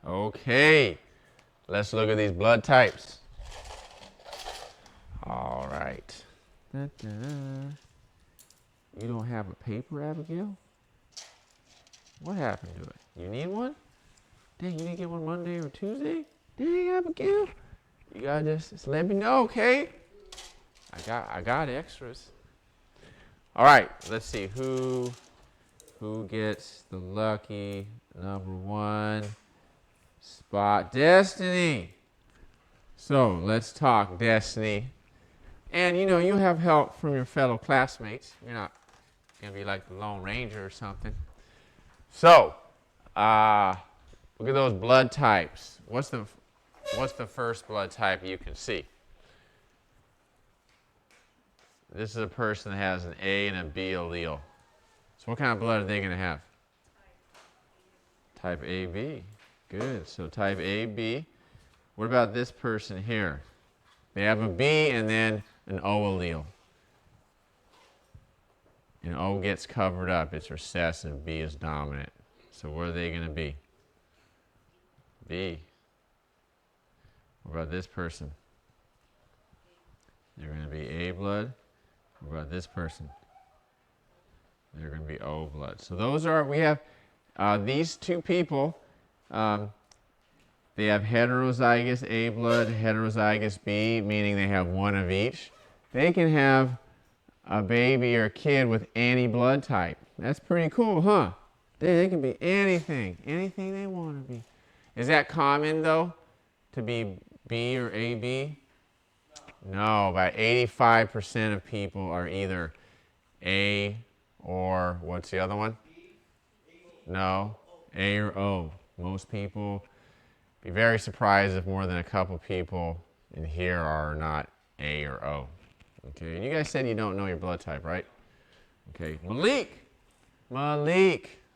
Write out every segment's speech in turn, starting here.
Okay, let's look at these blood types. All right. Da-da. You don't have a paper, Abigail? What happened to it? You need one? Dang, you didn't get one Monday or Tuesday? Dang, Abigail. You gotta just let me know, okay? I got extras. All right, let's see who gets the lucky number 1 spot. Destiny. So let's talk, Destiny. And you have help from your fellow classmates. You're not gonna be like the Lone Ranger or something. So, look at those blood types. What's the first blood type you can see? This is a person that has an A and a B allele. So what kind of blood are they going to have? Type AB. Good. So type AB. What about this person here? They have a B and then an O allele. And O gets covered up. It's recessive. B is dominant. So what are they going to be? B. What about this person? They're going to be A blood. What about this person? They're going to be O blood. So we have these two people. They have heterozygous A blood, heterozygous B, meaning they have one of each. They can have a baby or a kid with any blood type. That's pretty cool, huh? They can be anything they want to be. Is that common, though, to be B or AB? No, about 85% of people are either A or what's the other one? No, A or O. Most people, be very surprised if more than a couple people in here are not A or O. Okay, and you guys said you don't know your blood type, right? Okay, Malik.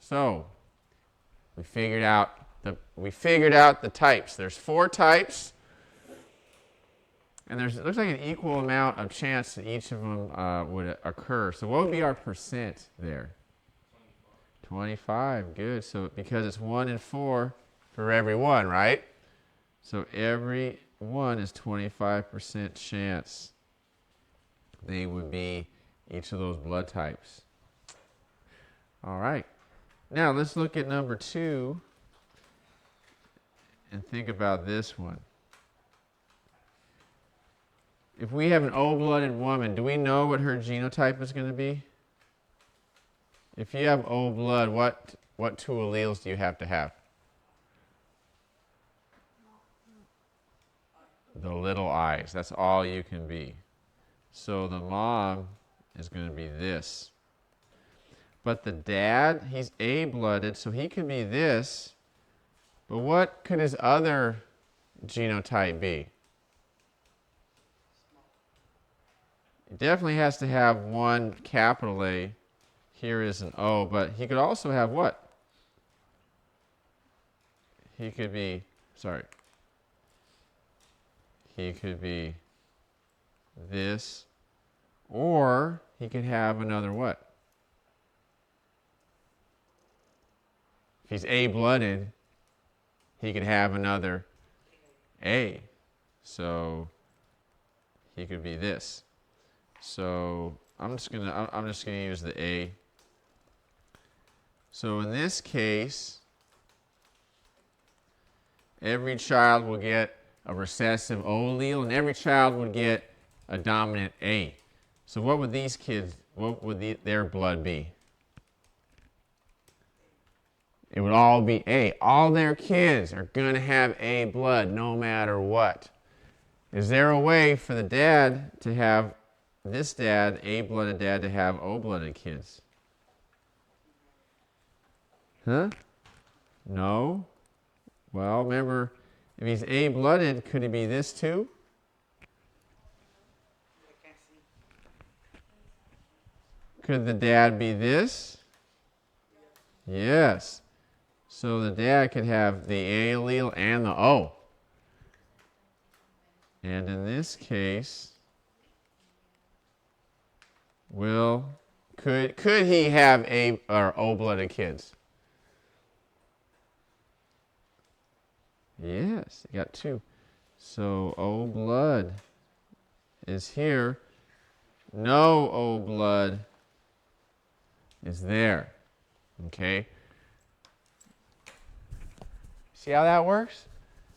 So we figured out the types. There's 4 types. And it looks like an equal amount of chance that each of them would occur. So what would be our percent there? 25. Good. So because it's 1 in 4 for every one, right? So every one is 25% chance they would be each of those blood types. All right. Now let's look at number 2 and think about this one. If we have an O-blooded woman, do we know what her genotype is going to be? If you have O blood, what 2 alleles do you have to have? The little i's. That's all you can be. So the mom is going to be this. But the dad, he's A-blooded, so he could be this. But what could his other genotype be? He definitely has to have one capital A. Here is an O, but he could also have what? He could be this, or he could have another what? If he's A-blooded, he could have another A. So he could be this. So I'm just gonna use the A. So in this case, every child will get a recessive O allele, and every child would get a dominant A. So what would these kids? What would their blood be? It would all be A. All their kids are going to have A blood no matter what. Is there a way for the dad to have this dad, A-blooded dad, to have O-blooded kids? Huh? No? Well, remember, if he's A-blooded, could he be this too? Could the dad be this? Yes. So the dad could have the A allele and the O. And in this case, could he have A or O-blooded kids? Yes, you got 2. So O blood is here. No O blood is there. Okay? See how that works?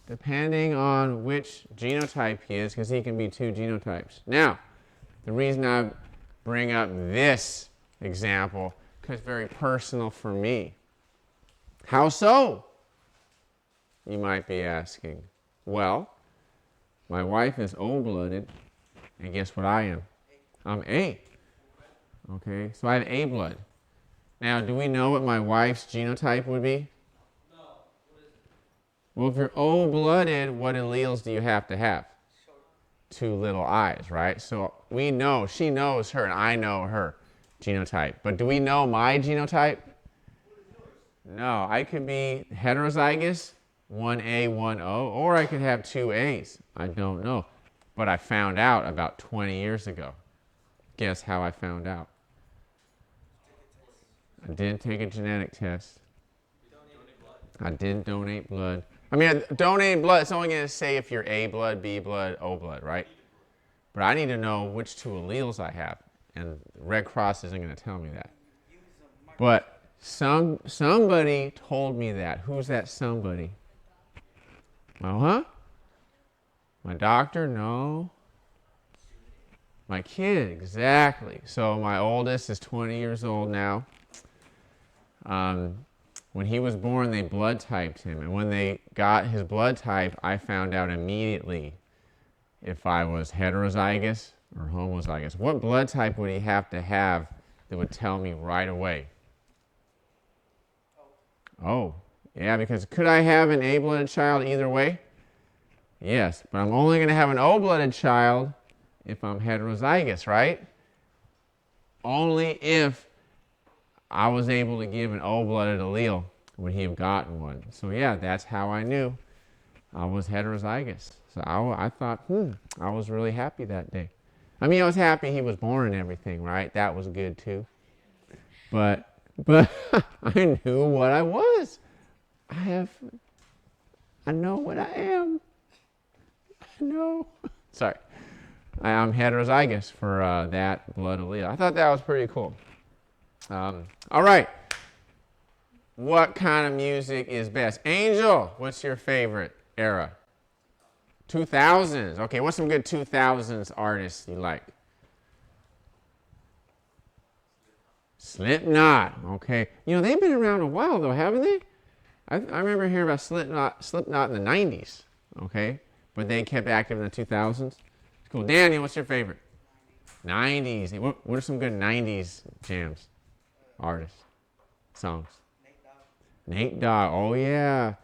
Depending on which genotype he is, because he can be 2 genotypes. Now, the reason I bring up this example, because it's very personal for me. How so? You might be asking. Well, my wife is O-blooded, and guess what I am? I'm A. Okay, so I have A blood. Now, do we know what my wife's genotype would be? No. What is it? Well, if you're O-blooded, what alleles do you have to have? 2 little I's, right? So we know, she knows her, and I know her genotype. But do we know my genotype? No, I could be heterozygous, 1A, 1O, or I could have 2 A's. I don't know. But I found out about 20 years ago. Guess how I found out? I didn't take a genetic test. I didn't donate blood. I mean, donate blood, it's only going to say if you're A blood, B blood, O blood, right? But I need to know which 2 alleles I have. And Red Cross isn't going to tell me that. But somebody told me that. Who's that somebody? Well, huh? My doctor? No. My kid, exactly. So my oldest is 20 years old now. When he was born, they blood typed him. And when they got his blood type, I found out immediately if I was heterozygous or homozygous. What blood type would he have to have that would tell me right away? Oh, yeah, because could I have an A-blooded child either way? Yes, but I'm only going to have an O-blooded child if I'm heterozygous, right? Only if I was able to give an O-blooded allele would he have gotten one. So yeah, that's how I knew I was heterozygous. So I thought, I was really happy that day. I mean, I was happy he was born and everything, right? That was good too. But I knew what I was. I know what I am. I know. Sorry. I'm heterozygous for that blood allele. I thought that was pretty cool. All right. What kind of music is best? Angel, what's your favorite era? 2000s. Okay, what's some good 2000s artists you like? Slipknot. Okay. You know, they've been around a while, though, haven't they? I remember hearing about Slipknot in the 90s. Okay. But they kept active in the 2000s. Cool. Daniel, what's your favorite? 90s. What are some good 90s jams? Artists? Songs? Nate Dogg. Oh, yeah.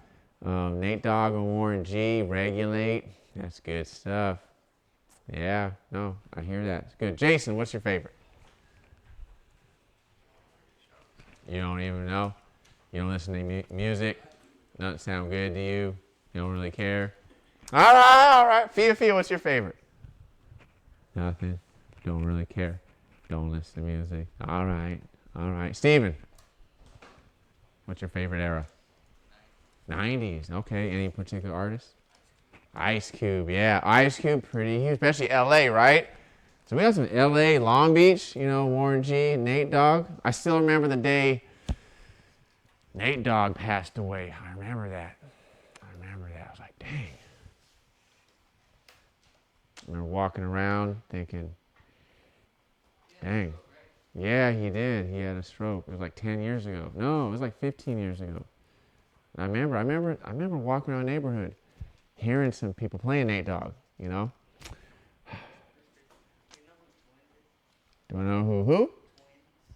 Nate Dogg and Warren G. Regulate. That's good stuff. Yeah. No, I hear that. It's good. Jason, what's your favorite? You don't even know? You don't listen to music? Doesn't sound good to you? You don't really care? All right. Fia, what's your favorite? Nothing. Don't really care. Don't listen to music. All right. Steven, what's your favorite era? 90s. Okay. Any particular artist? Ice Cube. Yeah. Ice Cube, pretty huge, especially LA, right? So we got some LA, Long Beach, Warren G, Nate Dogg. I still remember the day Nate Dogg passed away. I remember that. I was like, dang. I remember walking around thinking, dang. Yeah, he did. He had a stroke. It was like 10 years ago. No, it was like 15 years ago. And I remember walking around the neighborhood, hearing some people playing Nate Dogg, Do I know who?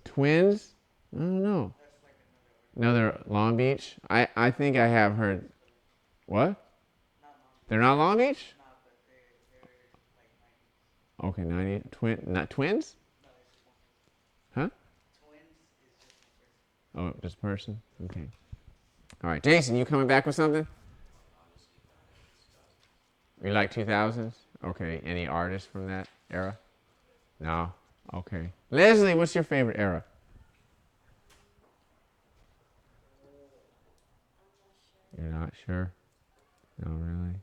Twins? I don't know. Another Long Beach? I think I have heard. What? They're not Long Beach? Okay, 90. Not twins? Huh? Oh, just a person? Okay. All right, Jason, you coming back with something? You like 2000s? Okay, any artists from that era? No? Okay. Leslie, what's your favorite era? You're not sure? No, really?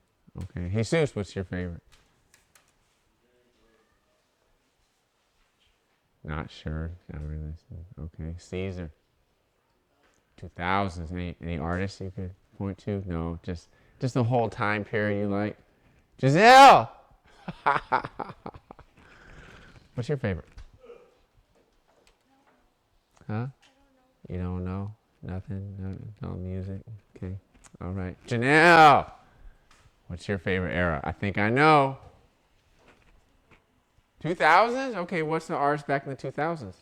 Okay. Jesus, what's your favorite? Not sure. Not really. Okay. Caesar. 2000s. Any artists you could point to? No, just the whole time period you like. Giselle! What's your favorite? Huh? You don't know? Nothing? No music? Okay. All right. Janelle! What's your favorite era? I think I know. 2000s? Okay, what's the artist back in the 2000s?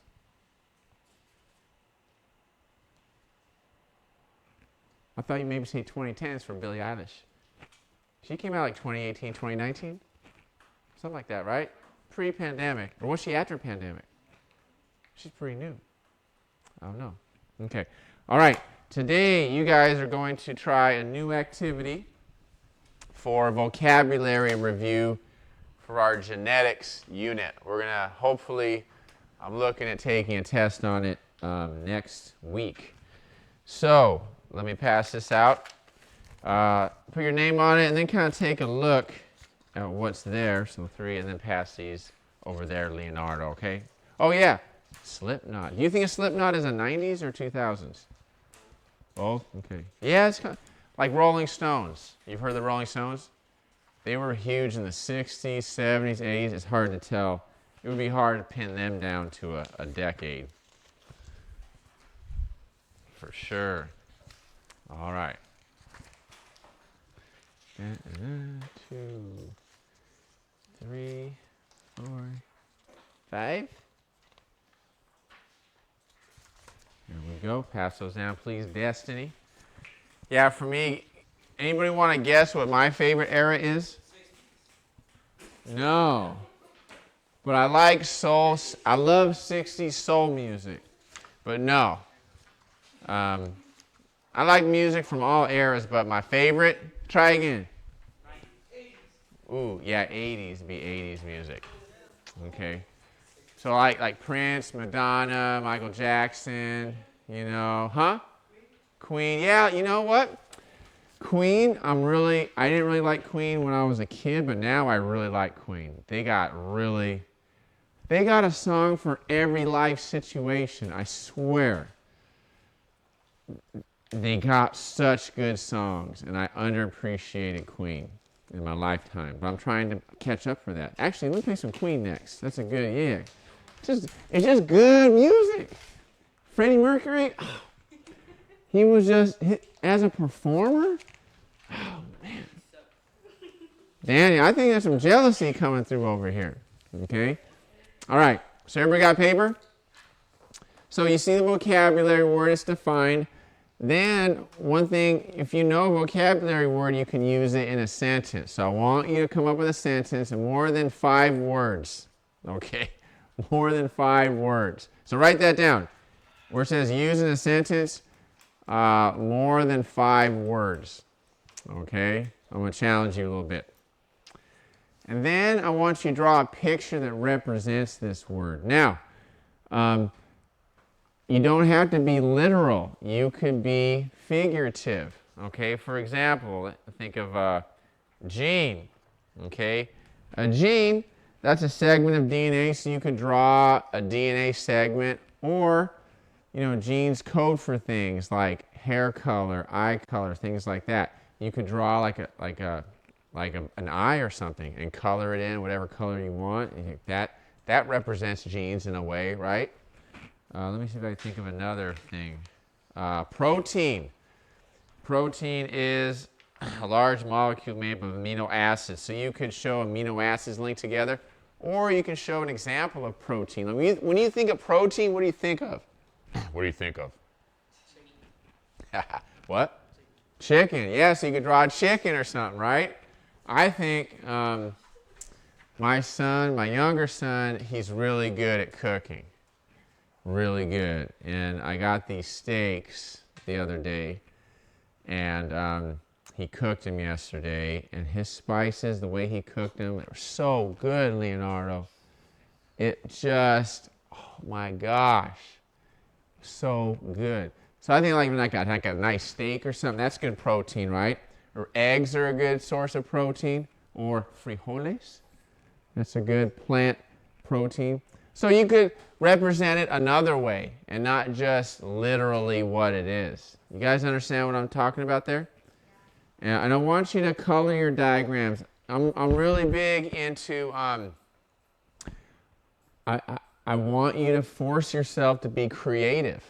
I thought you maybe say 2010s for Billie Eilish. She came out like 2018, 2019? Something like that, right? Pre-pandemic. Or was she after pandemic? She's pretty new. I don't know. Okay. All right. Today, you guys are going to try a new activity for vocabulary review for our genetics unit. We're going to hopefully, I'm looking at taking a test on it next week. So, let me pass this out. Put your name on it and then kind of take a look at what's there. So 3, and then pass these over there, Leonardo, okay? Oh, yeah. Slipknot. Do you think a Slipknot is a 90s or 2000s? Both? Okay. Yeah, it's kind of like Rolling Stones. You've heard the Rolling Stones? They were huge in the 60s, 70s, 80s. It's hard to tell. It would be hard to pin them down to a decade. For sure. All right. 2, 3, 4, 5. Here we go. Pass those down, please. Destiny. Yeah, for me, anybody want to guess what my favorite era is? No. But I like soul. I love 60s soul music. But no. I like music from all eras, but my favorite, try again. Ooh, yeah, 80s be 80s music. Okay. So like Prince, Madonna, Michael Jackson, you know, huh? Queen, yeah, you know what? Queen, I didn't really like Queen when I was a kid, but now I really like Queen. They got a song for every life situation, I swear. They got such good songs, and I underappreciated Queen in my lifetime. But I'm trying to catch up for that. Actually, let me play some Queen next. That's a good, yeah. It's just good music. Freddie Mercury, he was just, as a performer, oh man. Danny, I think there's some jealousy coming through over here. Okay? All right, so everybody got paper? So you see the vocabulary word is defined. Then, one thing, if you know a vocabulary word, you can use it in a sentence. So I want you to come up with a sentence in more than 5 words. Okay? More than 5 words. So write that down. Where it says use in a sentence, more than 5 words. Okay? I'm going to challenge you a little bit. And then I want you to draw a picture that represents this word. Now, you don't have to be literal. You could be figurative. Okay? For example, think of gene. Okay? A gene, that's a segment of DNA, so you could draw a DNA segment, or, you know, genes code for things like hair color, eye color, things like that. You could draw like an eye or something and color it in whatever color you want. And that represents genes in a way, right? Let me see if I can think of another thing. Protein. Protein is a large molecule made of amino acids. So you could show amino acids linked together, or you can show an example of protein. When you think of protein, what do you think of? What do you think of? What? Chicken. Yeah, so you could draw a chicken or something, right? I think my younger son, he's really good at cooking. Really good. And I got these steaks the other day, and he cooked them yesterday, and his spices, the way he cooked them, they were so good, Leonardo. It just, oh my gosh, so good. So I think like a nice steak or something, that's good protein, right? Or eggs are a good source of protein. Or frijoles. That's a good plant protein. So you could represent it another way and not just literally what it is. You guys understand what I'm talking about there? And I want you to color your diagrams. I'm really big into, I want you to force yourself to be creative,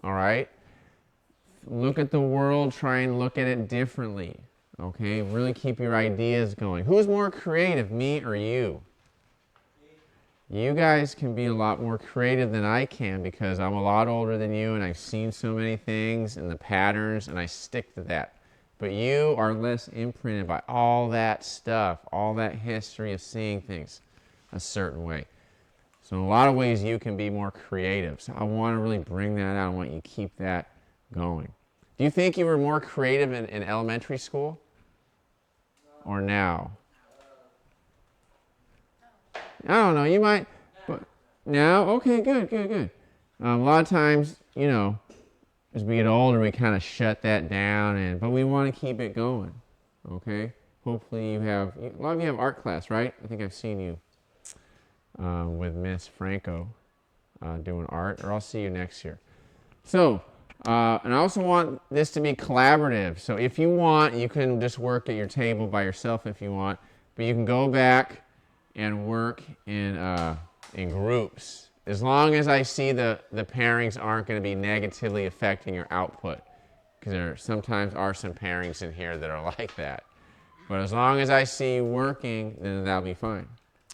all right? Look at the world, try and look at it differently, okay? Really keep your ideas going. Who's more creative, me or you? You guys can be a lot more creative than I can because I'm a lot older than you and I've seen so many things and the patterns and I stick to that. But you are less imprinted by all that stuff, all that history of seeing things a certain way. So in a lot of ways you can be more creative. So I want to really bring that out. I want you to keep that going. Do you think you were more creative in elementary school? Or now? I don't know, you might, but now, okay, good. A lot of times, you know, as we get older, we kind of shut that down, but we want to keep it going, okay? Hopefully a lot of you have art class, right? I think I've seen you with Miss Franco doing art, or I'll see you next year. So, and I also want this to be collaborative. So if you want, you can just work at your table by yourself if you want, but you can go back and work in groups. As long as I see the pairings aren't going to be negatively affecting your output, because there sometimes are some pairings in here that are like that. But as long as I see you working, then that'll be fine.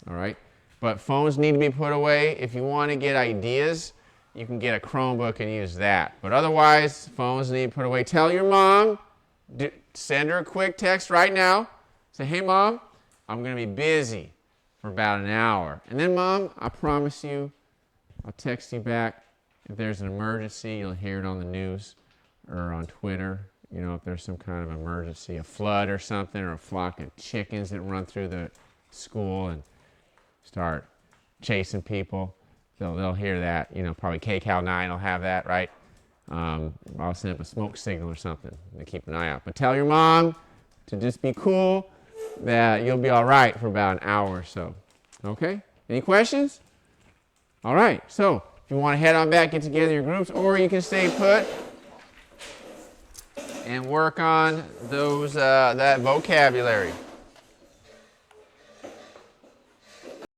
All right? But phones need to be put away. If you want to get ideas, you can get a Chromebook and use that. But otherwise, phones need to be put away. Tell your mom, send her a quick text right now. Say, hey, Mom, I'm going to be busy for about an hour. And then, Mom, I promise you, I'll text you back. If there's an emergency, you'll hear it on the news or on Twitter. You know, if there's some kind of emergency, a flood or something, or a flock of chickens that run through the school and start chasing people, they'll hear that. You know, probably KCAL 9 will have that, right? I'll send up a smoke signal or something to keep an eye out. But tell your mom to just be cool, that you'll be all right for about an hour or so. Okay? Any questions? All right. So if you want to head on back, get together your groups, or you can stay put and work on those that vocabulary.